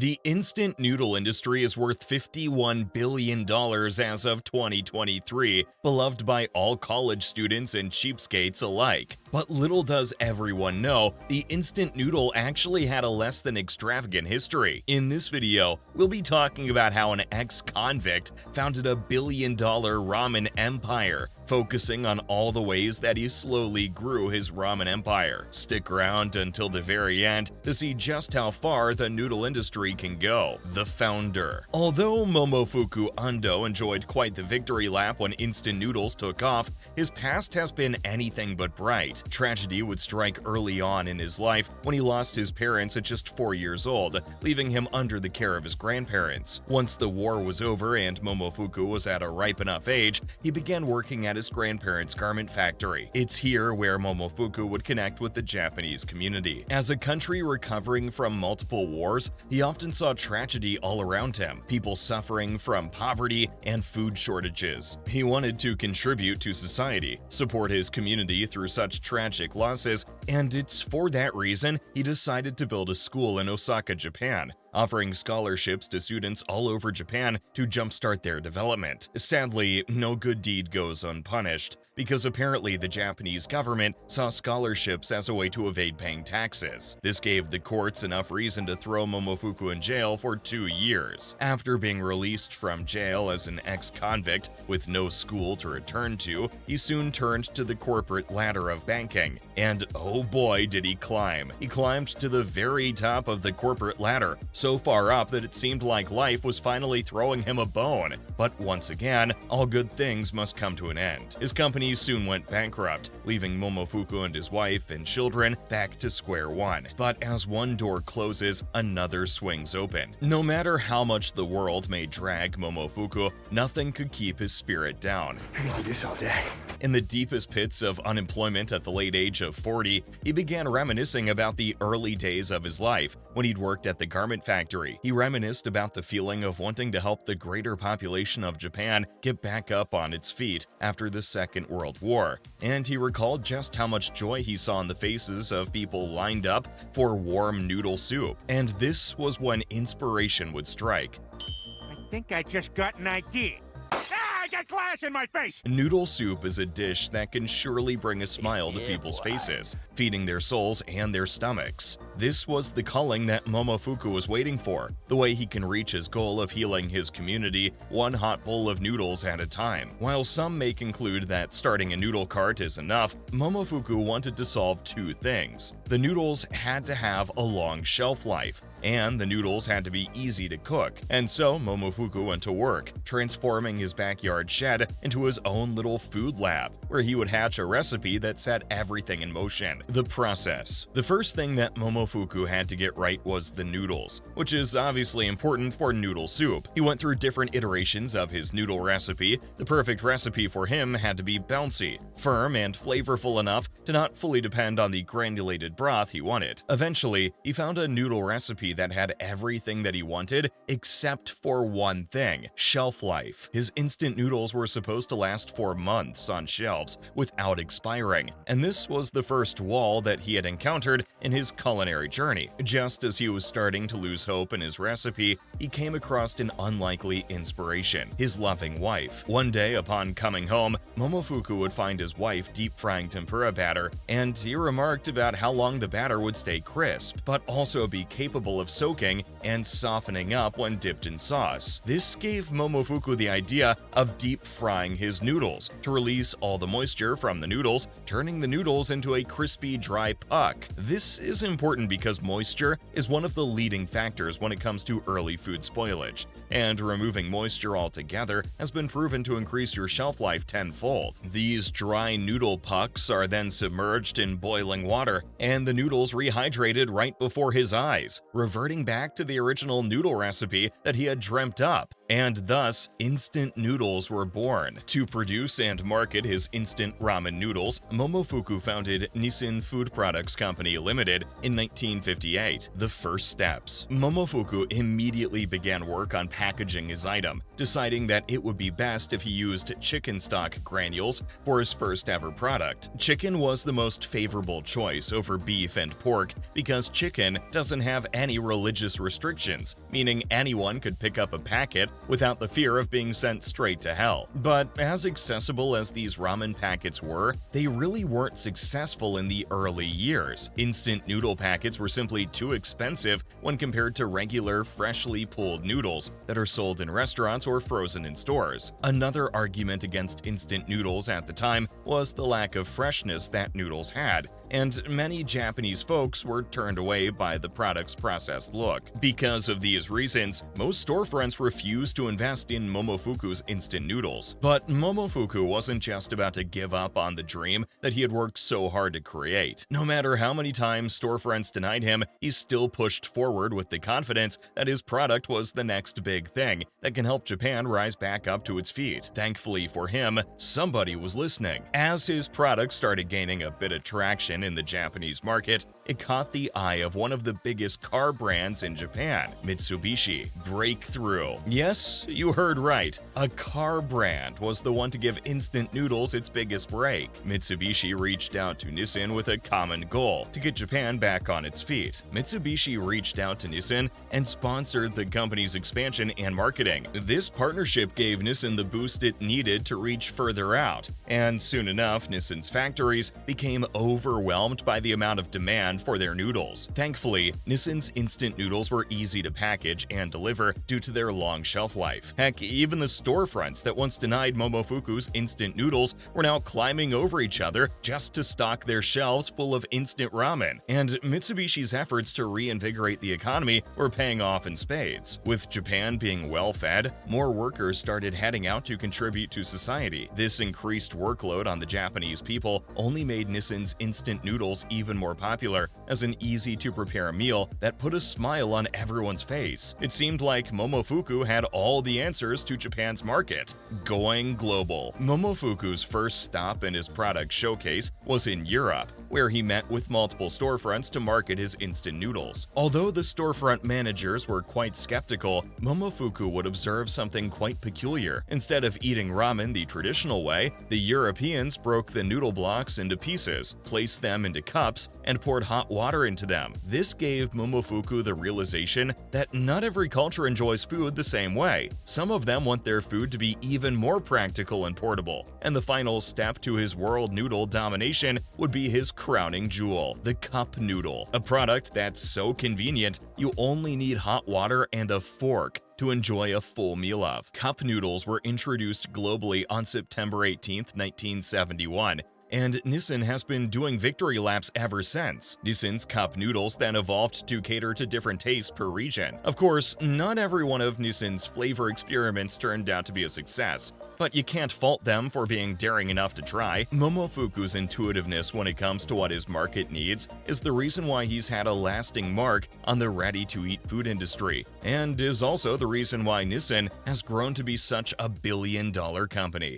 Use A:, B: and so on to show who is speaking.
A: The instant noodle industry is worth $51 billion as of 2023, beloved by all college students and cheapskates alike. But little does everyone know, the instant noodle actually had a less than extravagant history. In this video, we'll be talking about how an ex-convict founded a billion-dollar ramen empire, focusing on all the ways that he slowly grew his ramen empire. Stick around until the very end to see just how far the noodle industry can go. The founder. Although Momofuku Ando enjoyed quite the victory lap when instant noodles took off, his past has been anything but bright. Tragedy would strike early on in his life when he lost his parents at just 4 years old, leaving him under the care of his grandparents. Once the war was over and Momofuku was at a ripe enough age, he began working at his grandparents' garment factory. It's here where Momofuku would connect with the Japanese community. As a country recovering from multiple wars, he often saw tragedy all around him, people suffering from poverty and food shortages. He wanted to contribute to society, support his community through such tragic losses, and it's for that reason he decided to build a school in Osaka, Japan, offering scholarships to students all over Japan to jumpstart their development. Sadly, no good deed goes unpunished, because apparently the Japanese government saw scholarships as a way to evade paying taxes. This gave the courts enough reason to throw Momofuku in jail for 2 years. After being released from jail as an ex-convict with no school to return to, he soon turned to the corporate ladder of banking. And oh boy did he climb. He climbed to the very top of the corporate ladder, so far up that it seemed like life was finally throwing him a bone. But once again, all good things must come to an end. His company soon went bankrupt, leaving Momofuku and his wife and children back to square one. But as one door closes, another swings open. No matter how much the world may drag Momofuku, nothing could keep his spirit down.
B: I can do this all day.
A: In the deepest pits of unemployment at the late age of 40, he began reminiscing about the early days of his life when he'd worked at the garment factory. He reminisced about the feeling of wanting to help the greater population of Japan get back up on its feet after the Second World War, and he recalled just how much joy he saw on the faces of people lined up for warm noodle soup. And this was when inspiration would strike.
B: I think I just got an idea. I got glass in my face!
A: Noodle soup is a dish that can surely bring a smile to people's faces, feeding their souls and their stomachs. This was the calling that Momofuku was waiting for, the way he can reach his goal of healing his community one hot bowl of noodles at a time. While some may conclude that starting a noodle cart is enough, Momofuku wanted to solve two things. The noodles had to have a long shelf life, and the noodles had to be easy to cook. And so Momofuku went to work, transforming his backyard shed into his own little food lab, where he would hatch a recipe that set everything in motion. The process. The first thing that Momofuku had to get right was the noodles, which is obviously important for noodle soup. He went through different iterations of his noodle recipe. The perfect recipe for him had to be bouncy, firm, and flavorful enough to not fully depend on the granulated broth he wanted. Eventually, he found a noodle recipe that had everything that he wanted except for one thing: shelf life. His instant noodles were supposed to last for months on shelves without expiring, and this was the first wall that he had encountered in his culinary journey. Just as he was starting to lose hope in his recipe, he came across an unlikely inspiration: his loving wife. One day upon coming home, Momofuku would find his wife deep frying tempura batter, and he remarked about how long the batter would stay crisp, but also be capable of soaking and softening up when dipped in sauce. This gave Momofuku the idea of deep frying his noodles to release all the moisture from the noodles, turning the noodles into a crispy, dry puck. This is important because moisture is one of the leading factors when it comes to early food spoilage, and removing moisture altogether has been proven to increase your shelf life tenfold. These dry noodle pucks are then submerged in boiling water, and the noodles rehydrated right before his eyes, reverting back to the original noodle recipe that he had dreamt up. and thus instant noodles were born. To produce and market his instant ramen noodles, Momofuku founded Nissin Food Products Company Limited in 1958. The first steps. Momofuku immediately began work on packaging his item, deciding that it would be best if he used chicken stock granules for his first ever product. Chicken was the most favorable choice over beef and pork because chicken doesn't have any religious restrictions, meaning anyone could pick up a packet without the fear of being sent straight to hell. But as accessible as these ramen packets were, they really weren't successful in the early years. Instant noodle packets were simply too expensive when compared to regular, freshly pulled noodles that are sold in restaurants or frozen in stores. Another argument against instant noodles at the time was the lack of freshness that noodles had, and many Japanese folks were turned away by the product's processed look. Because of these reasons, most storefronts refused to invest in Momofuku's instant noodles. But Momofuku wasn't just about to give up on the dream that he had worked so hard to create. No matter how many times storefronts denied him, he still pushed forward with the confidence that his product was the next big thing that can help Japan rise back up to its feet. Thankfully for him, somebody was listening. As his product started gaining a bit of traction in the Japanese market, it caught the eye of one of the biggest car brands in Japan, Mitsubishi. Breakthrough. Yes, you heard right. A car brand was the one to give instant noodles its biggest break. Mitsubishi reached out to Nissin with a common goal: to get Japan back on its feet. Mitsubishi reached out to Nissin and sponsored the company's expansion and marketing. This partnership gave Nissin the boost it needed to reach further out, and soon enough, Nissin's factories became overwhelmed by the amount of demand for their noodles. Thankfully, Nissin's instant noodles were easy to package and deliver due to their long shelf life. Heck, even the storefronts that once denied Momofuku's instant noodles were now climbing over each other just to stock their shelves full of instant ramen. And Mitsubishi's efforts to reinvigorate the economy were paying off in spades. With Japan being well-fed, more workers started heading out to contribute to society. This increased workload on the Japanese people only made Nissin's instant noodles even more popular as an easy-to-prepare meal that put a smile on everyone's face. It seemed like Momofuku had all the answers to Japan's market. Going global. Momofuku's first stop in his product showcase was in Europe, where he met with multiple storefronts to market his instant noodles. Although the storefront managers were quite skeptical, Momofuku would observe something quite peculiar. Instead of eating ramen the traditional way, the Europeans broke the noodle blocks into pieces, placed them into cups, and poured hot water into them. This gave Momofuku the realization that not every culture enjoys food the same way. Some of them want their food to be even more practical and portable. And the final step to his world noodle domination would be his crowning jewel, the cup noodle, a product that's so convenient you only need hot water and a fork to enjoy a full meal of. Cup noodles were introduced globally on September 18, 1971. And Nissin has been doing victory laps ever since. Nissin's cup noodles then evolved to cater to different tastes per region. Of course, not every one of Nissin's flavor experiments turned out to be a success, but you can't fault them for being daring enough to try. Momofuku's intuitiveness when it comes to what his market needs is the reason why he's had a lasting mark on the ready-to-eat food industry, and is also the reason why Nissin has grown to be such a billion-dollar company.